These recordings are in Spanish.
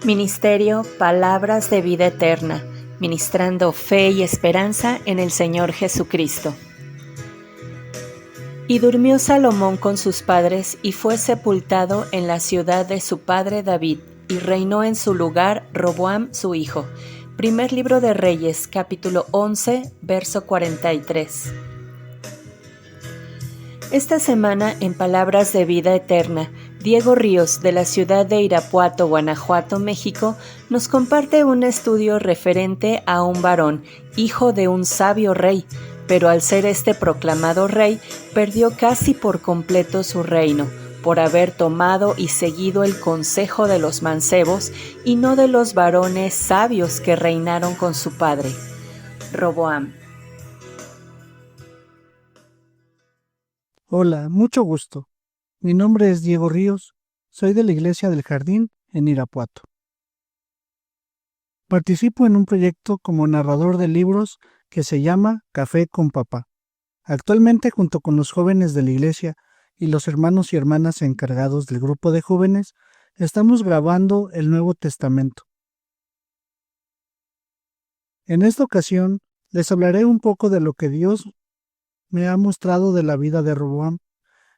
Ministerio Palabras de Vida Eterna, ministrando fe y esperanza en el Señor Jesucristo. Y durmió Salomón con sus padres y fue sepultado en la ciudad de su padre David, y reinó en su lugar Roboam su hijo. Primer libro de Reyes, capítulo 11, verso 43. Esta semana en Palabras de Vida Eterna, Diego Ríos, de la ciudad de Irapuato, Guanajuato, México, nos comparte un estudio referente a un varón, hijo de un sabio rey, pero al ser este proclamado rey, perdió casi por completo su reino, por haber tomado y seguido el consejo de los mancebos y no de los varones sabios que reinaron con su padre, Roboam. Hola, mucho gusto. Mi nombre es Diego Ríos, soy de la Iglesia del Jardín en Irapuato. Participo en un proyecto como narrador de libros que se llama Café con Papá. Actualmente, junto con los jóvenes de la Iglesia y los hermanos y hermanas encargados del grupo de jóvenes, estamos grabando el Nuevo Testamento. En esta ocasión, les hablaré un poco de lo que Dios me ha mostrado de la vida de Roboam,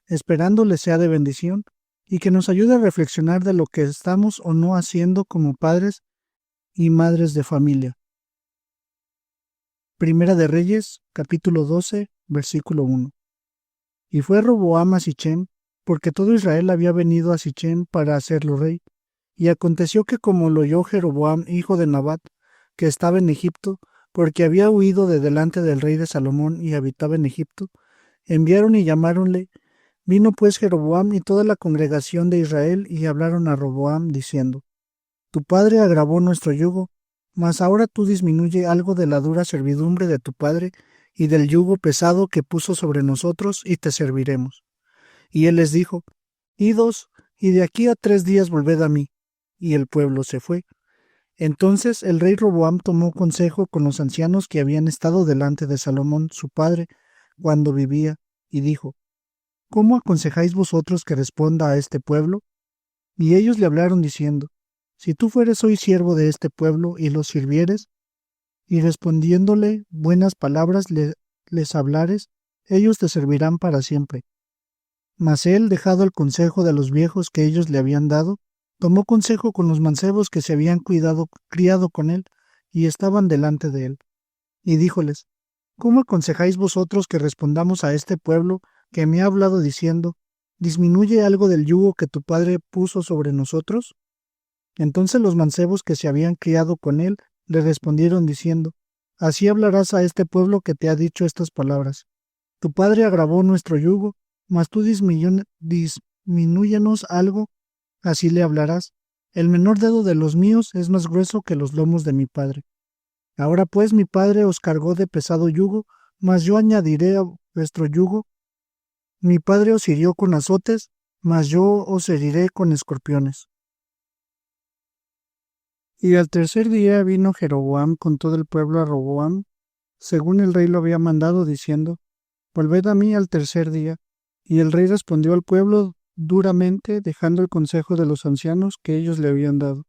esperando les sea de bendición y que nos ayude a reflexionar de lo que estamos o no haciendo como padres y madres de familia. Primera de Reyes, capítulo 12, versículo 1. Y fue Roboam a Sichem, porque todo Israel había venido a Sichem para hacerlo rey. Y aconteció que como lo oyó Jeroboam, hijo de Nabat, que estaba en Egipto, porque había huido de delante del rey de Salomón y habitaba en Egipto, enviaron y llamáronle. Vino pues Jeroboam y toda la congregación de Israel y hablaron a Roboam diciendo: Tu padre agravó nuestro yugo, mas ahora tú disminuye algo de la dura servidumbre de tu padre y del yugo pesado que puso sobre nosotros, y te serviremos. Y él les dijo: Idos, y de aquí a 3 días volved a mí. Y el pueblo se fue. Entonces el rey Roboam tomó consejo con los ancianos que habían estado delante de Salomón su padre cuando vivía, y dijo: ¿Cómo aconsejáis vosotros que responda a este pueblo? Y ellos le hablaron diciendo: Si tú fueres hoy siervo de este pueblo y los sirvieres, y respondiéndole buenas palabras les hablares, ellos te servirán para siempre. Mas él, dejado el consejo de los viejos que ellos le habían dado, tomó consejo con los mancebos que se habían criado con él, y estaban delante de él. Y díjoles: ¿Cómo aconsejáis vosotros que respondamos a este pueblo que me ha hablado diciendo: ¿Disminuye algo del yugo que tu padre puso sobre nosotros? Entonces los mancebos que se habían criado con él le respondieron diciendo: Así hablarás a este pueblo que te ha dicho estas palabras: Tu padre agravó nuestro yugo, mas tú disminúyenos algo. Así le hablarás: El menor dedo de los míos es más grueso que los lomos de mi padre. Ahora pues mi padre os cargó de pesado yugo, mas yo añadiré a vuestro yugo. Mi padre os hirió con azotes, mas yo os heriré con escorpiones. Y al tercer día vino Jeroboam con todo el pueblo a Roboam, según el rey lo había mandado, diciendo: Volved a mí al tercer día. Y el rey respondió al pueblo duramente, dejando el consejo de los ancianos que ellos le habían dado.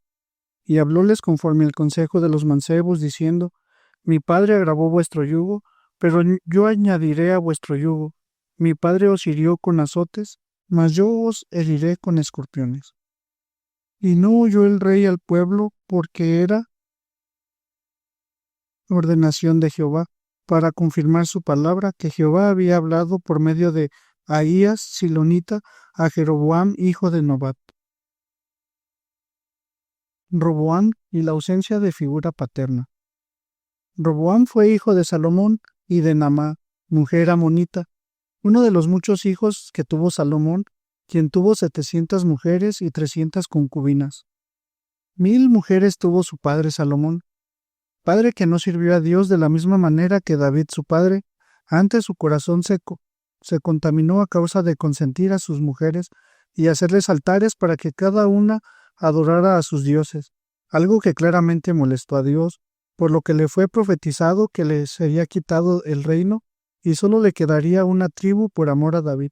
Y hablóles conforme al consejo de los mancebos, diciendo: Mi padre agravó vuestro yugo, pero yo añadiré a vuestro yugo. Mi padre os hirió con azotes, mas yo os heriré con escorpiones. Y no oyó el rey al pueblo, porque era ordenación de Jehová, para confirmar su palabra que Jehová había hablado por medio de Ahías silonita a Jeroboam, hijo de Nabat. Roboam y la ausencia de figura paterna. Roboam fue hijo de Salomón y de Naamá, mujer amonita, uno de los muchos hijos que tuvo Salomón, quien tuvo 700 mujeres y 300 concubinas. 1000 mujeres tuvo su padre Salomón, padre que no sirvió a Dios de la misma manera que David su padre. Antes su corazón se contaminó a causa de consentir a sus mujeres y hacerles altares para que cada una adorara a sus dioses, algo que claramente molestó a Dios, por lo que le fue profetizado que le sería quitado el reino y solo le quedaría una tribu por amor a David.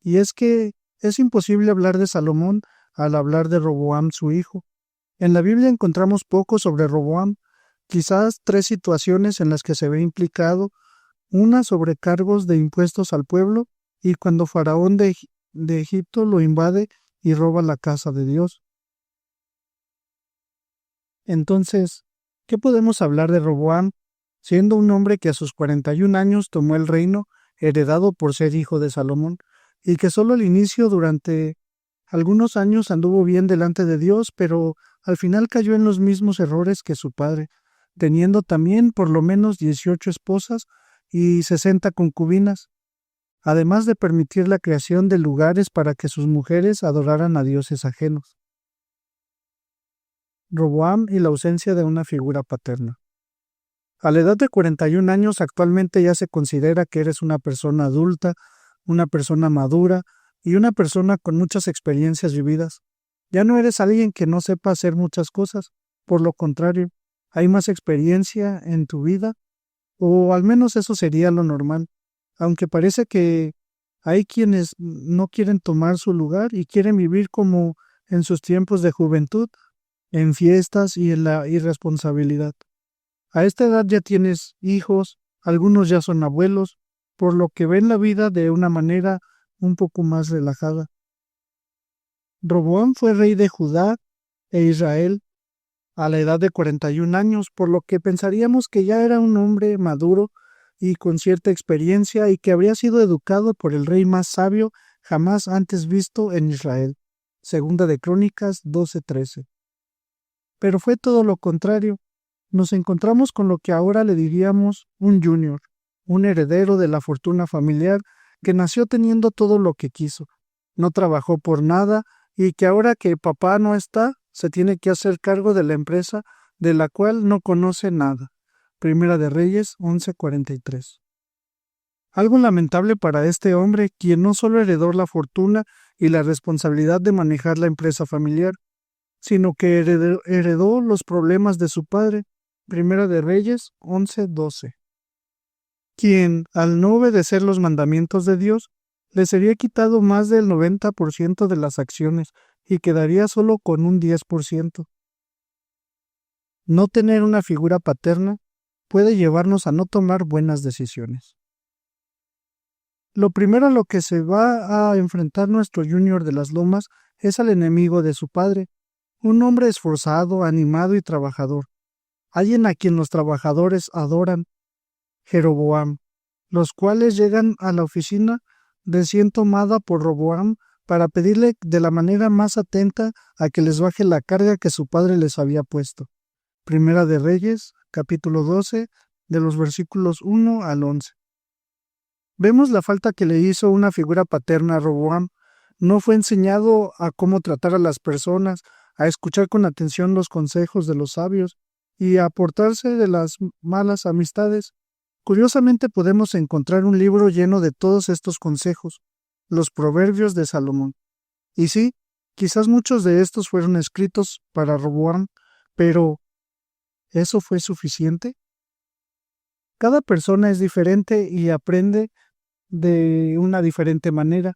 Y es que es imposible hablar de Salomón al hablar de Roboam su hijo. En la Biblia encontramos poco sobre Roboam, quizás 3 situaciones en las que se ve implicado, una sobre cargos de impuestos al pueblo y cuando Faraón de Egipto lo invade y roba la casa de Dios. Entonces, ¿qué podemos hablar de Roboam, siendo un hombre que a sus 41 años tomó el reino, heredado por ser hijo de Salomón, y que solo al inicio durante algunos años anduvo bien delante de Dios, pero al final cayó en los mismos errores que su padre, teniendo también por lo menos 18 esposas y 60 concubinas, además de permitir la creación de lugares para que sus mujeres adoraran a dioses ajenos? Roboam y la ausencia de una figura paterna. A la edad de 41 años actualmente ya se considera que eres una persona adulta, una persona madura y una persona con muchas experiencias vividas. Ya no eres alguien que no sepa hacer muchas cosas, por lo contrario, hay más experiencia en tu vida, o al menos eso sería lo normal, aunque parece que hay quienes no quieren tomar su lugar y quieren vivir como en sus tiempos de juventud, en fiestas y en la irresponsabilidad. A esta edad ya tienes hijos, algunos ya son abuelos, por lo que ven la vida de una manera un poco más relajada. Roboam fue rey de Judá e Israel a la edad de 41 años, por lo que pensaríamos que ya era un hombre maduro y con cierta experiencia y que habría sido educado por el rey más sabio jamás antes visto en Israel. Segunda de Crónicas 12:13. Pero fue todo lo contrario. Nos encontramos con lo que ahora le diríamos un junior, un heredero de la fortuna familiar que nació teniendo todo lo que quiso, no trabajó por nada y que ahora que papá no está, se tiene que hacer cargo de la empresa de la cual no conoce nada. Primera de Reyes 11:43. Algo lamentable para este hombre, quien no solo heredó la fortuna y la responsabilidad de manejar la empresa familiar, sino que heredó los problemas de su padre. Primera de Reyes 11:12. Quien, al no obedecer los mandamientos de Dios, le sería quitado más del 90% de las acciones y quedaría solo con un 10%. No tener una figura paterna puede llevarnos a no tomar buenas decisiones. Lo primero a lo que se va a enfrentar nuestro Junior de las Lomas es al enemigo de su padre, un hombre esforzado, animado y trabajador, alguien a quien los trabajadores adoran, Jeroboam, los cuales llegan a la oficina recién tomada por Roboam para pedirle de la manera más atenta a que les baje la carga que su padre les había puesto. Primera de Reyes, capítulo 12, de los versículos 1 al 11. Vemos la falta que le hizo una figura paterna a Roboam. No fue enseñado a cómo tratar a las personas, a escuchar con atención los consejos de los sabios y a apartarse de las malas amistades. Curiosamente podemos encontrar un libro lleno de todos estos consejos, los Proverbios de Salomón. Y sí, quizás muchos de estos fueron escritos para Roboam, pero ¿eso fue suficiente? Cada persona es diferente y aprende de una diferente manera.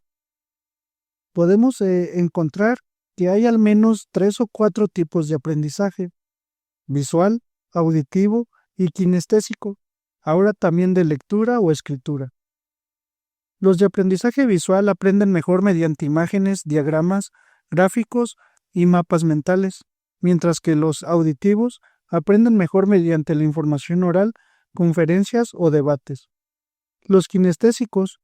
Podemos encontrar que hay al menos 3 o 4 tipos de aprendizaje: visual, auditivo y kinestésico, ahora también de lectura o escritura. Los de aprendizaje visual aprenden mejor mediante imágenes, diagramas, gráficos y mapas mentales, mientras que los auditivos aprenden mejor mediante la información oral, conferencias o debates. Los kinestésicos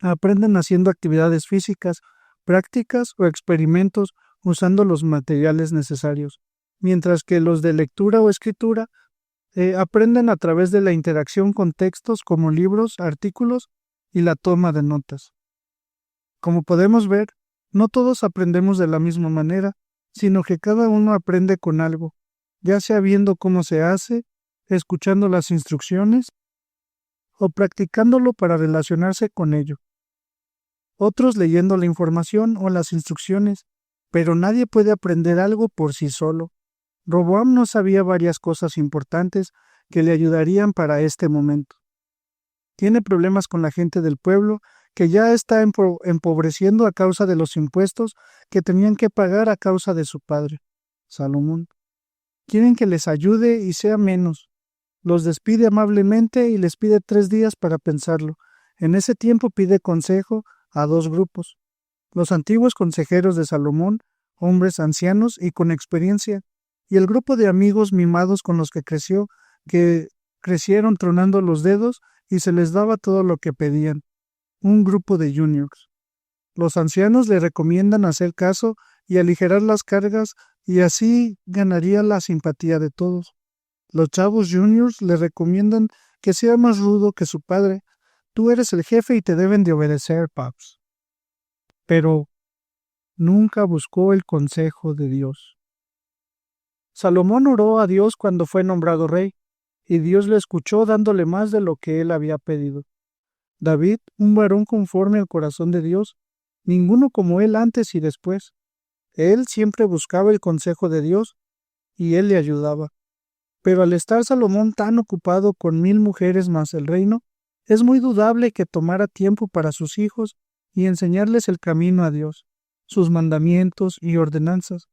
aprenden haciendo actividades físicas, prácticas o experimentos usando los materiales necesarios, mientras que los de lectura o escritura aprenden a través de la interacción con textos como libros, artículos y la toma de notas. Como podemos ver, no todos aprendemos de la misma manera, sino que cada uno aprende con algo, ya sea viendo cómo se hace, escuchando las instrucciones o practicándolo para relacionarse con ello. Otros leyendo la información o las instrucciones, pero nadie puede aprender algo por sí solo. Roboam no sabía varias cosas importantes que le ayudarían para este momento. Tiene problemas con la gente del pueblo que ya está empobreciendo a causa de los impuestos que tenían que pagar a causa de su padre. Salomón. Quieren que les ayude y sea menos. Los despide amablemente y les pide 3 días para pensarlo. En ese tiempo pide consejo a 2 grupos. Los antiguos consejeros de Salomón, hombres ancianos y con experiencia, y el grupo de amigos mimados con los que creció, que crecieron tronando los dedos y se les daba todo lo que pedían. Un grupo de juniors. Los ancianos le recomiendan hacer caso y aligerar las cargas y así ganaría la simpatía de todos. Los chavos juniors le recomiendan que sea más rudo que su padre. Tú eres el jefe y te deben de obedecer, paps. Pero nunca buscó el consejo de Dios. Salomón oró a Dios cuando fue nombrado rey, y Dios le escuchó dándole más de lo que él había pedido. David, un varón conforme al corazón de Dios, ninguno como él antes y después. Él siempre buscaba el consejo de Dios, y él le ayudaba. Pero al estar Salomón tan ocupado con 1000 mujeres más el reino, es muy dudable que tomara tiempo para sus hijos y enseñarles el camino a Dios, sus mandamientos y ordenanzas.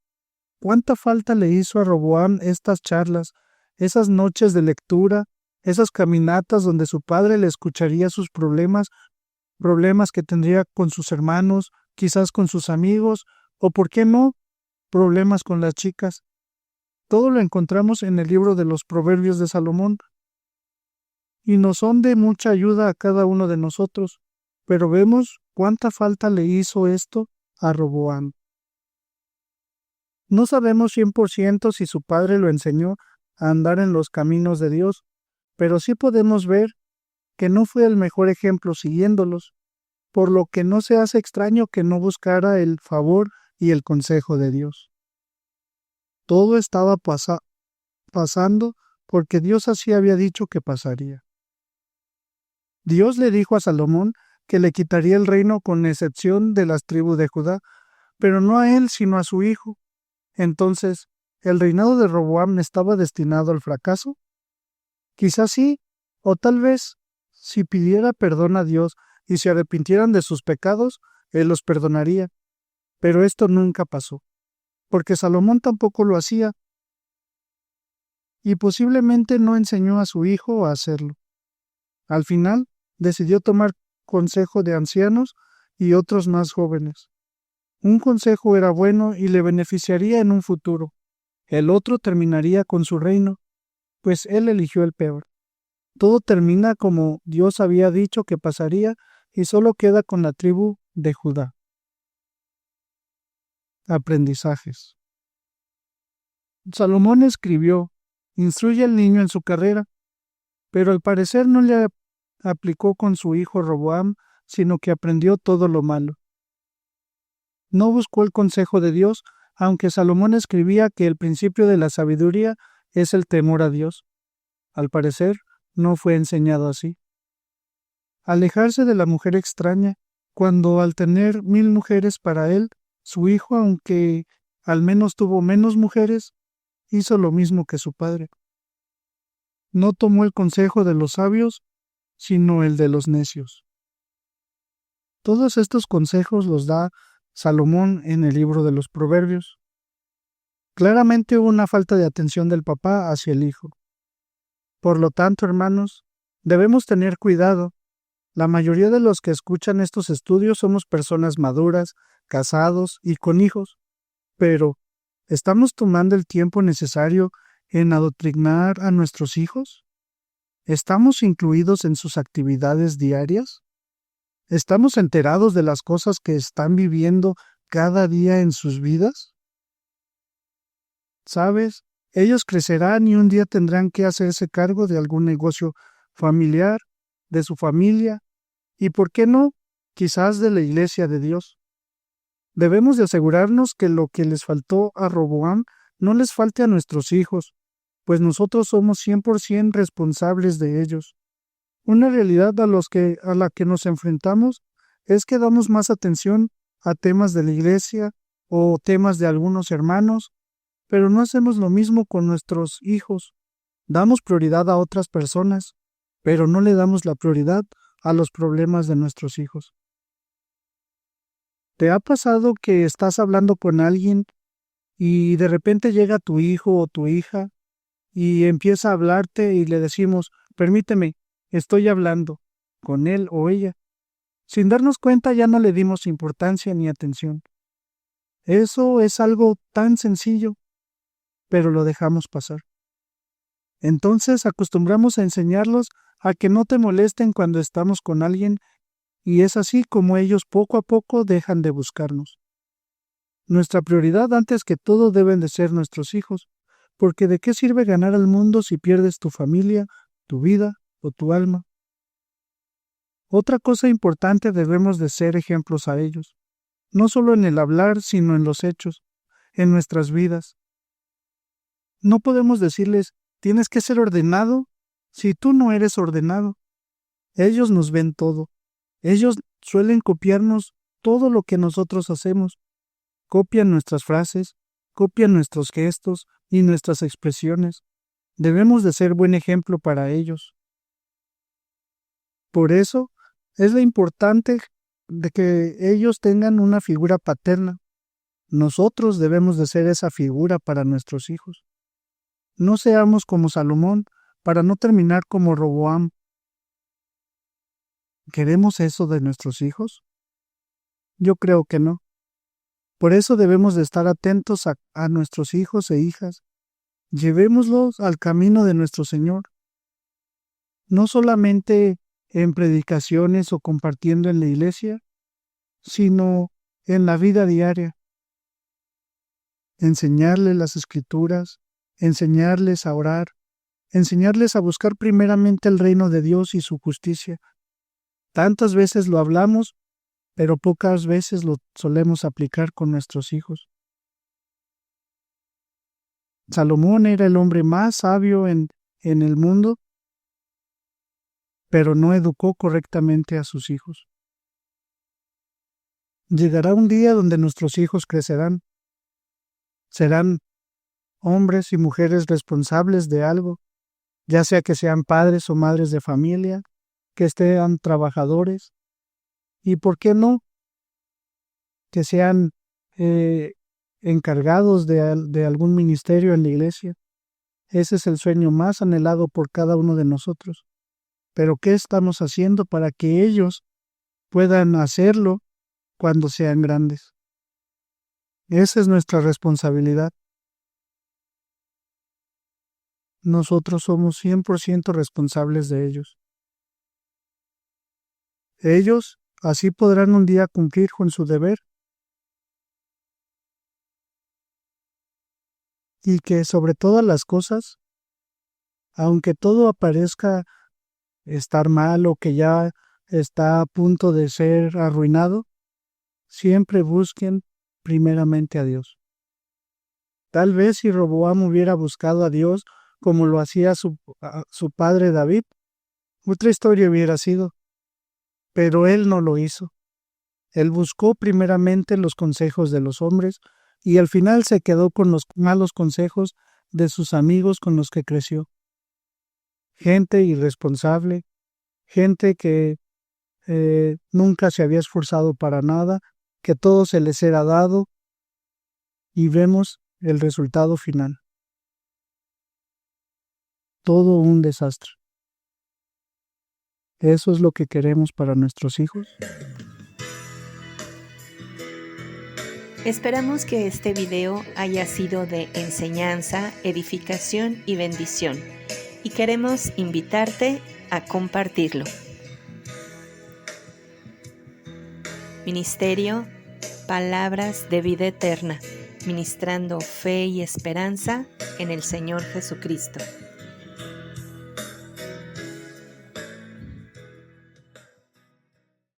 ¿Cuánta falta le hizo a Roboam estas charlas, esas noches de lectura, esas caminatas donde su padre le escucharía sus problemas que tendría con sus hermanos, quizás con sus amigos, o por qué no, problemas con las chicas? Todo lo encontramos en el libro de los Proverbios de Salomón, y nos son de mucha ayuda a cada uno de nosotros, pero vemos cuánta falta le hizo esto a Roboam. No sabemos 100% si su padre lo enseñó a andar en los caminos de Dios, pero sí podemos ver que no fue el mejor ejemplo siguiéndolos, por lo que no se hace extraño que no buscara el favor y el consejo de Dios. Todo estaba pasando porque Dios así había dicho que pasaría. Dios le dijo a Salomón que le quitaría el reino con excepción de las tribus de Judá, pero no a él sino a su hijo. Entonces, ¿el reinado de Roboam estaba destinado al fracaso? Quizás sí, o tal vez, si pidiera perdón a Dios y se arrepintieran de sus pecados, Él los perdonaría. Pero esto nunca pasó, porque Salomón tampoco lo hacía, y posiblemente no enseñó a su hijo a hacerlo. Al final, decidió tomar consejo de ancianos y otros más jóvenes. Un consejo era bueno y le beneficiaría en un futuro. El otro terminaría con su reino, pues él eligió el peor. Todo termina como Dios había dicho que pasaría y solo queda con la tribu de Judá. Aprendizajes. Salomón escribió: instruye al niño en su carrera, pero al parecer no le aplicó con su hijo Roboam, sino que aprendió todo lo malo. No buscó el consejo de Dios, aunque Salomón escribía que el principio de la sabiduría es el temor a Dios. Al parecer, no fue enseñado así. Alejarse de la mujer extraña, cuando al tener 1000 mujeres para él, su hijo, aunque al menos tuvo menos mujeres, hizo lo mismo que su padre. No tomó el consejo de los sabios, sino el de los necios. Todos estos consejos los da Salomón en el libro de los Proverbios. Claramente hubo una falta de atención del papá hacia el hijo. Por lo tanto, hermanos, debemos tener cuidado. La mayoría de los que escuchan estos estudios somos personas maduras, casados y con hijos, pero ¿estamos tomando el tiempo necesario en adoctrinar a nuestros hijos? ¿Estamos incluidos en sus actividades diarias? ¿Estamos enterados de las cosas que están viviendo cada día en sus vidas? ¿Sabes? Ellos crecerán y un día tendrán que hacerse cargo de algún negocio familiar, de su familia, y ¿por qué no? Quizás de la iglesia de Dios. Debemos de asegurarnos que lo que les faltó a Roboam no les falte a nuestros hijos, pues nosotros somos 100% responsables de ellos. Una realidad a la que nos enfrentamos es que damos más atención a temas de la iglesia o temas de algunos hermanos, pero no hacemos lo mismo con nuestros hijos. Damos prioridad a otras personas, pero no le damos la prioridad a los problemas de nuestros hijos. ¿Te ha pasado que estás hablando con alguien y de repente llega tu hijo o tu hija y empieza a hablarte y le decimos, permíteme, estoy hablando con él o ella. Sin darnos cuenta ya no le dimos importancia ni atención. Eso es algo tan sencillo, pero lo dejamos pasar. Entonces acostumbramos a enseñarlos a que no te molesten cuando estamos con alguien y es así como ellos poco a poco dejan de buscarnos. Nuestra prioridad antes que todo deben de ser nuestros hijos, porque ¿de qué sirve ganar al mundo si pierdes tu familia, tu vida o tu alma? Otra cosa importante, debemos de ser ejemplos a ellos, no solo en el hablar, sino en los hechos, en nuestras vidas. No podemos decirles, tienes que ser ordenado si tú no eres ordenado. Ellos nos ven todo. Ellos suelen copiarnos todo lo que nosotros hacemos. Copian nuestras frases, copian nuestros gestos y nuestras expresiones. Debemos de ser buen ejemplo para ellos. Por eso es lo importante de que ellos tengan una figura paterna. Nosotros debemos de ser esa figura para nuestros hijos. No seamos como Salomón para no terminar como Roboam. ¿Queremos eso de nuestros hijos? Yo creo que no. Por eso debemos de estar atentos a nuestros hijos e hijas. Llevémoslos al camino de nuestro Señor. No solamente en predicaciones o compartiendo en la iglesia, sino en la vida diaria. Enseñarles las Escrituras, enseñarles a orar, enseñarles a buscar primeramente el reino de Dios y su justicia. Tantas veces lo hablamos, pero pocas veces lo solemos aplicar con nuestros hijos. Salomón era el hombre más sabio en el mundo, pero no educó correctamente a sus hijos. Llegará un día donde nuestros hijos crecerán. Serán hombres y mujeres responsables de algo, ya sea que sean padres o madres de familia, que sean trabajadores, y ¿por qué no? Que sean encargados de algún ministerio en la iglesia. Ese es el sueño más anhelado por cada uno de nosotros. Pero ¿qué estamos haciendo para que ellos puedan hacerlo cuando sean grandes? Esa es nuestra responsabilidad. Nosotros somos 100% responsables de ellos. Ellos así podrán un día cumplir con su deber y que sobre todas las cosas, aunque todo aparezca estar mal o que ya está a punto de ser arruinado, siempre busquen primeramente a Dios. Tal vez si Roboam hubiera buscado a Dios como lo hacía su padre David, otra historia hubiera sido, pero él no lo hizo. Él buscó primeramente los consejos de los hombres y al final se quedó con los malos consejos de sus amigos con los que creció. Gente irresponsable, gente que nunca se había esforzado para nada, que todo se les era dado, y vemos el resultado final. Todo un desastre. ¿Eso es lo que queremos para nuestros hijos? Esperamos que este video haya sido de enseñanza, edificación y bendición, y queremos invitarte a compartirlo. Ministerio Palabras de Vida Eterna, ministrando fe y esperanza en el Señor Jesucristo.